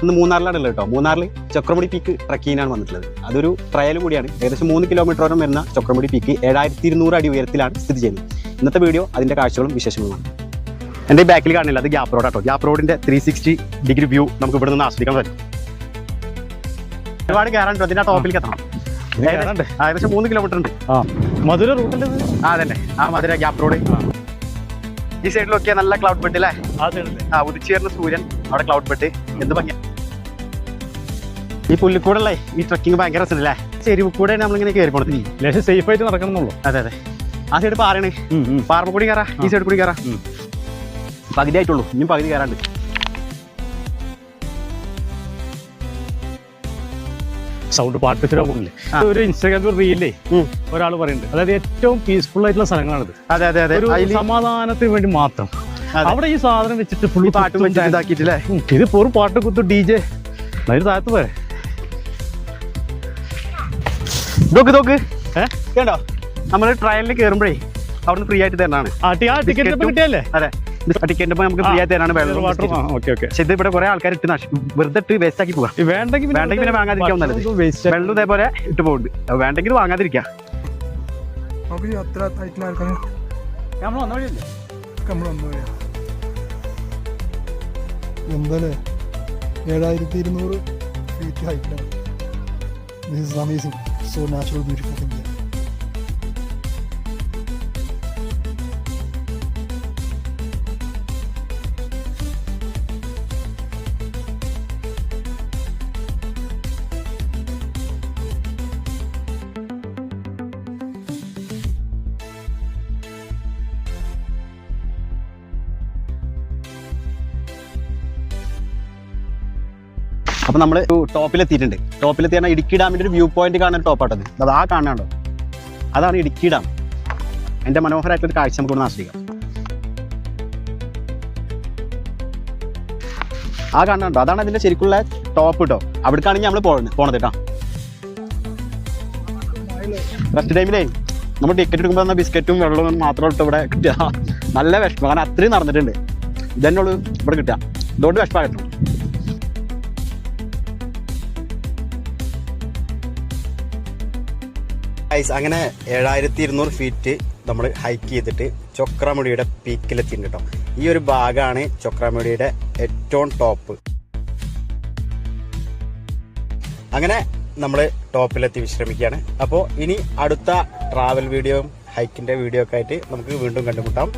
ഇന്ന് മൂന്നാറിലാണുള്ളത് കേട്ടോ. മൂന്നാറിൽ ചക്രമുടി പീക്ക് ട്രക്കിങ്ങിനാണ് വന്നിട്ടുള്ളത്. അതൊരു ട്രയൽ കൂടിയാണ്. ഏകദേശം 3 കിലോമീറ്ററോളം വരുന്ന ചക്രമുടി പീക്ക് 7200 അടി ഉയരത്തിലാണ് സ്ഥിതി ചെയ്യുന്നത്. ഇന്നത്തെ വീഡിയോ അതിൻ്റെ കാഴ്ചകളും വിശേഷങ്ങളുമാണ്. എൻ്റെ ഈ ബാക്കിൽ കാണില്ല, അത് ഗ്യാപ്പ് റോഡ് കേട്ടോ. ഗ്യാപ്പ് റോഡിൻ്റെ 360 ഡിഗ്രി വ്യൂ നമുക്ക് ഇവിടെ നിന്ന് ആസ്വദിക്കാൻ പറ്റും. ഒരുപാട് കയറാനുണ്ട്, അതിൻ്റെ ടോപ്പിലേക്ക് എത്തണം. ഏകദേശം 3 കിലോമീറ്റർ ഉണ്ട്. മധുര റൂട്ടിൻ്റെ അതന്നെ, ആ മധുര ഗ്യാപ്പ് റോഡ്. ഈ സൈഡിലൊക്കെ നല്ല ക്ലൗഡ് ബെഡ് അല്ലേ? ഉദിച്ചു വരുന്ന സൂര്യൻ, അവിടെ ക്ലൗഡ് ബെഡ്, എന്ത് ഭംഗിയാ. ഈ പുല്ലിക്കൂടല്ലേ ഈ ട്രക്കിങ് ഭയങ്കര രസമല്ലേ? ചെരുവ് കൂടെ നമ്മളിങ്ങനെ കയറി പോണത് ലേശം സേഫ് ആയിട്ട് നടക്കണമെന്നുള്ളൂ. അതെ അതെ, ആ സൈഡ് പാറയാണ്. പാറമ കൂടി കയറാം, ഈ സൈഡ് കൂടി കയറാം. പകുതി ആയിട്ടുള്ളൂ, ഇനിയും പകുതി കയറാണ്ട്. സൗണ്ട് പാട്ട് പോകുന്നില്ലേ? ഒരു ഇൻസ്റ്റാഗ്രാമിൽ റീലേ ഒരാൾ പറയുന്നുണ്ട്, അതായത് ഏറ്റവും പീസ്ഫുൾ ആയിട്ടുള്ള സ്ഥലങ്ങളാണിത്. അതെ അതെ അതെ, സമാധാനത്തിന് വേണ്ടി മാത്രം. അവിടെ ഈ സാധനം വെച്ചിട്ട് ഫുള്ളി പാട്ട് ഇതാക്കിയിട്ടില്ലേ? ഇത് ഒരു പാട്ട് കുത്തു DJ താഴത്ത് പോരെ. നോക്ക് കേട്ടോ, നമ്മൾ ട്രയലിൽ കയറുമ്പോഴേ അവിടുന്ന് ഫ്രീ ആയിട്ട് തരാനാണ്. ടിക്കറ്റ് കിട്ടിയല്ലേ? അതെ, ടിക്കറ്റ് നമുക്ക് ഫ്രീ ആയിട്ട് തരാനാണ്. വെള്ളം പക്ഷെ ഇത് ഇവിടെ കുറെ ആൾക്കാർ ഇട്ട് വെറുതെ ഇട്ട് വേസ്റ്റ് ആക്കി പോകാം. വേണ്ടെങ്കിൽ പിന്നെ വാങ്ങാതിരിക്കാൻ നല്ലത്. വെള്ളം ഇതേപോലെ ഇട്ട് പോകുന്നുണ്ട്, വേണ്ടെങ്കിൽ വാങ്ങാതിരിക്കാം. എന്തായാലും 7200 ഫീറ്റ് ഹൈറ്റിലാണ്. This is amazing, so natural, beautiful thing. അപ്പൊ നമ്മൾ ടോപ്പിലെത്തിയിട്ടുണ്ട്. ടോപ്പിലെത്തിയാൽ ഇടുക്കി ഡാമിന്റെ ഒരു വ്യൂ പോയിന്റ് കാണാൻ ടോപ്പാട്ടത്. അത് ആ കാണാണ്ടോ, അതാണ് ഇടുക്കി ഡാം. അതിന്റെ മനോഹരമായിട്ടൊരു കാഴ്ച നമുക്ക് ഒന്ന് ആസ്വദിക്കാം. ആ കാണാണ്ടോ, അതാണ് അതിന്റെ ശരിക്കുള്ള ടോപ്പ് കേട്ടോ. അവിടേക്കാണെങ്കിൽ നമ്മൾ പോണത് കേട്ടോ. ഫസ്റ്റ് ടൈമിലേ നമ്മൾ ടിക്കറ്റ് എടുക്കുമ്പോൾ ബിസ്ക്കറ്റും വെള്ളവും മാത്രം ഇട്ട് ഇവിടെ കിട്ടുക. നല്ല വിഷമം, കാരണം അത്രയും നടന്നിട്ടുണ്ട്. ഇതന്നെയുള്ളൂ ഇവിടെ കിട്ടുക, അതുകൊണ്ട് വിഷമമായിരുന്നു. അങ്ങനെ 7200 ഫീറ്റ് നമ്മൾ ഹൈക്ക് ചെയ്തിട്ട് ചക്രമുടിയുടെ പീക്കിലെത്തിയിട്ടുണ്ട് കേട്ടോ. ഈ ഒരു ഭാഗമാണ് ചക്രമുടിയുടെ ഏറ്റവും ടോപ്പ്. അങ്ങനെ നമ്മൾ ടോപ്പിലെത്തി വിശ്രമിക്കുകയാണ്. അപ്പോൾ ഇനി അടുത്ത ട്രാവൽ വീഡിയോയും ഹൈക്കിൻ്റെ വീഡിയോ ഒക്കെ ആയിട്ട് നമുക്ക് വീണ്ടും കണ്ടുമുട്ടാം.